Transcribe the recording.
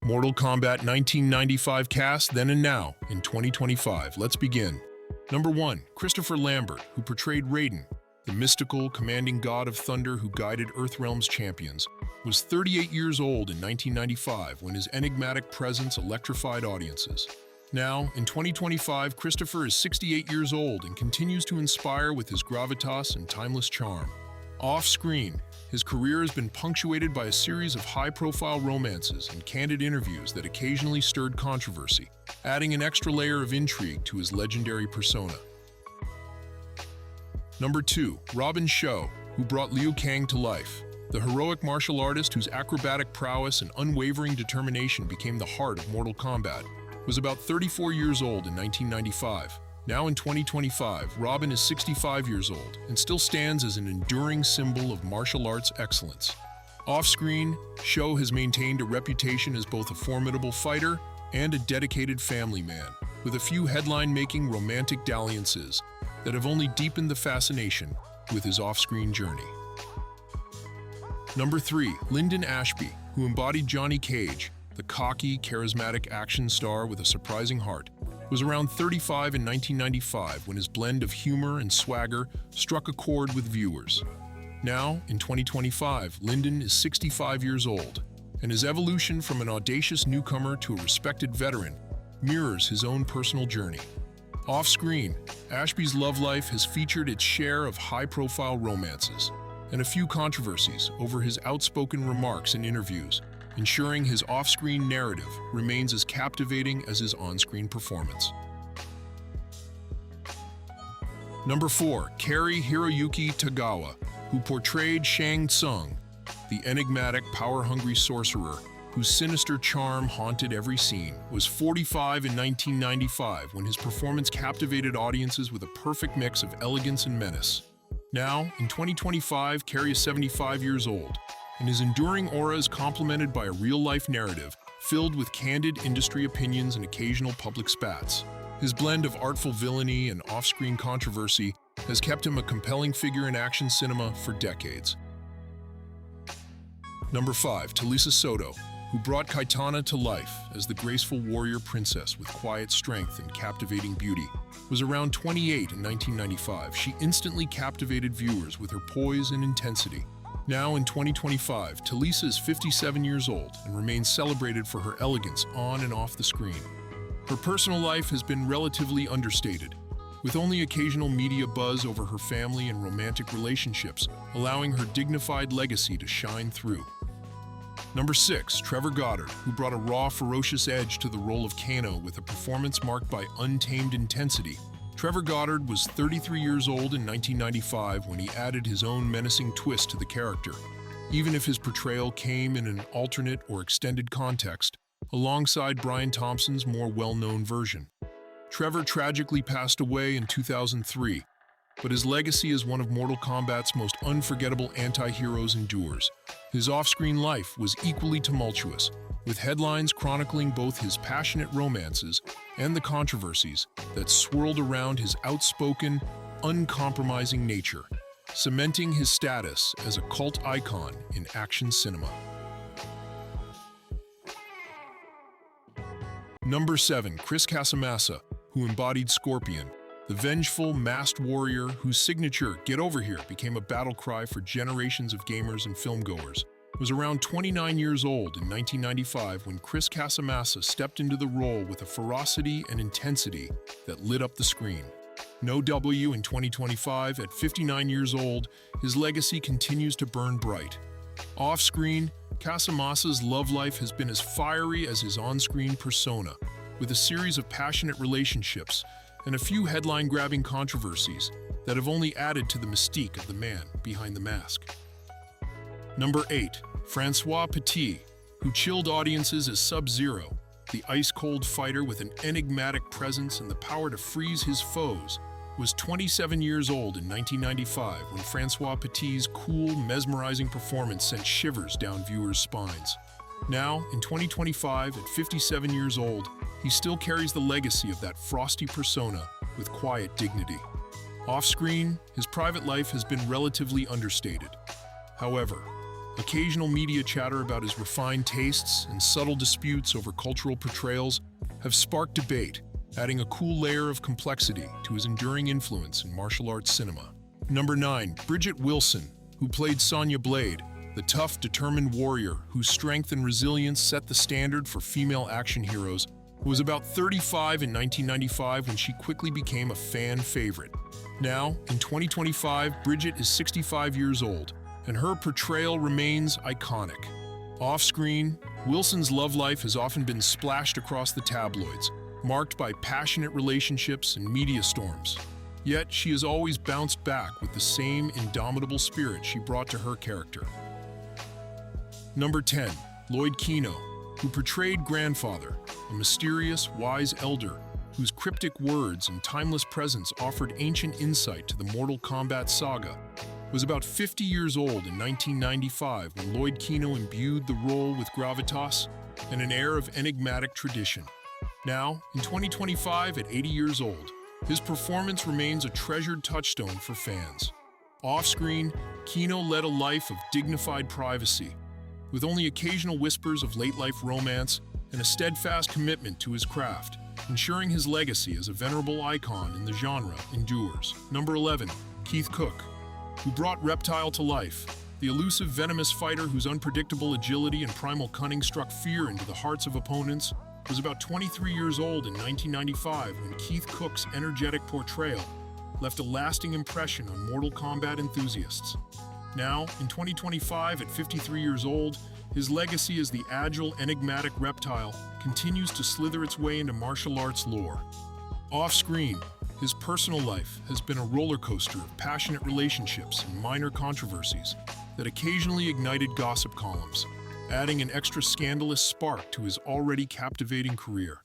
Mortal Kombat 1995 cast then and now in 2025. Let's begin. Number 1. Christopher Lambert, who portrayed Raiden, the mystical, commanding god of thunder who guided Earthrealm's champions, was 38 years old in 1995 when his enigmatic presence electrified audiences. Now, in 2025, Christopher is 68 years old and continues to inspire with his gravitas and timeless charm. Off-screen, his career has been punctuated by a series of high-profile romances and candid interviews that occasionally stirred controversy, adding an extra layer of intrigue to his legendary persona. Number 2. Robin Shou, who brought Liu Kang to life. The heroic martial artist whose acrobatic prowess and unwavering determination became the heart of Mortal Kombat, was about 34 years old in 1995. Now in 2025, Robin is 65 years old and still stands as an enduring symbol of martial arts excellence. Off-screen, Shou has maintained a reputation as both a formidable fighter and a dedicated family man, with a few headline-making romantic dalliances that have only deepened the fascination with his off-screen journey. Number 3. Linden Ashby, who embodied Johnny Cage, the cocky, charismatic action star with a surprising heart, was around 35 in 1995 when his blend of humor and swagger struck a chord with viewers. Now, in 2025, Linden is 65 years old, and his evolution from an audacious newcomer to a respected veteran mirrors his own personal journey. Off-screen, Ashby's love life has featured its share of high-profile romances and a few controversies over his outspoken remarks in interviews, ensuring his off-screen narrative remains as captivating as his on-screen performance. Number 4. Kari Hiroyuki Tagawa, who portrayed Shang Tsung, the enigmatic, power-hungry sorcerer whose sinister charm haunted every scene, was 45 in 1995 when his performance captivated audiences with a perfect mix of elegance and menace. Now, in 2025, Kari is 75 years old, and his enduring aura is complemented by a real-life narrative filled with candid industry opinions and occasional public spats. His blend of artful villainy and off-screen controversy has kept him a compelling figure in action cinema for decades. Number 5. Talisa Soto, who brought Kitana to life as the graceful warrior princess with quiet strength and captivating beauty, was around 28 in 1995. She instantly captivated viewers with her poise and intensity. Now in 2025, Talisa is 57 years old and remains celebrated for her elegance on and off the screen. Her personal life has been relatively understated, with only occasional media buzz over her family and romantic relationships, allowing her dignified legacy to shine through. Number 6. Trevor Goddard, who brought a raw, ferocious edge to the role of Kano with a performance marked by untamed intensity. Trevor Goddard was 33 years old in 1995 when he added his own menacing twist to the character, even if his portrayal came in an alternate or extended context, alongside Brian Thompson's more well-known version. Trevor tragically passed away in 2003, but his legacy as one of Mortal Kombat's most unforgettable anti-heroes endures. His off-screen life was equally tumultuous, with headlines chronicling both his passionate romances and the controversies that swirled around his outspoken, uncompromising nature, cementing his status as a cult icon in action cinema. Number 7. Chris Casamassa, who embodied Scorpion, the vengeful, masked warrior whose signature, "Get over here," became a battle cry for generations of gamers and filmgoers, was around 29 years old in 1995 when Chris Casamassa stepped into the role with a ferocity and intensity that lit up the screen. No W in 2025, at 59 years old, his legacy continues to burn bright. Off-screen, Casamassa's love life has been as fiery as his on-screen persona, with a series of passionate relationships and a few headline-grabbing controversies that have only added to the mystique of the man behind the mask. Number 8. Francois Petit, who chilled audiences as Sub-Zero, the ice-cold fighter with an enigmatic presence and the power to freeze his foes, was 27 years old in 1995 when Francois Petit's cool, mesmerizing performance sent shivers down viewers' spines. Now, in 2025, at 57 years old, he still carries the legacy of that frosty persona with quiet dignity. Off-screen, his private life has been relatively understated. However, Occasional media chatter about his refined tastes and subtle disputes over cultural portrayals have sparked debate, adding a cool layer of complexity to his enduring influence in martial arts cinema. Number 9. Bridget Wilson, who played Sonya Blade, the tough, determined warrior whose strength and resilience set the standard for female action heroes, who was about 35 in 1995 when she quickly became a fan favorite. Now, in 2025, Bridget is 65 years old, and her portrayal remains iconic. Off-screen, Wilson's love life has often been splashed across the tabloids, marked by passionate relationships and media storms. Yet, she has always bounced back with the same indomitable spirit she brought to her character. Number 10. Lloyd Kano, who portrayed Grandfather, a mysterious, wise elder whose cryptic words and timeless presence offered ancient insight to the Mortal Kombat saga, was about 50 years old in 1995 when Lloyd Kano imbued the role with gravitas and an air of enigmatic tradition. Now, in 2025, at 80 years old, his performance remains a treasured touchstone for fans. Off-screen, Kano led a life of dignified privacy, with only occasional whispers of late-life romance and a steadfast commitment to his craft, ensuring his legacy as a venerable icon in the genre endures. Number 11. Keith Cook, who brought Reptile to life, the elusive, venomous fighter whose unpredictable agility and primal cunning struck fear into the hearts of opponents, was about 23 years old in 1995 when Keith Cook's energetic portrayal left a lasting impression on Mortal Kombat enthusiasts. Now, in 2025, at 53 years old, his legacy as the agile, enigmatic reptile continues to slither its way into martial arts lore. Off-screen, his personal life has been a roller coaster of passionate relationships and minor controversies that occasionally ignited gossip columns, adding an extra scandalous spark to his already captivating career.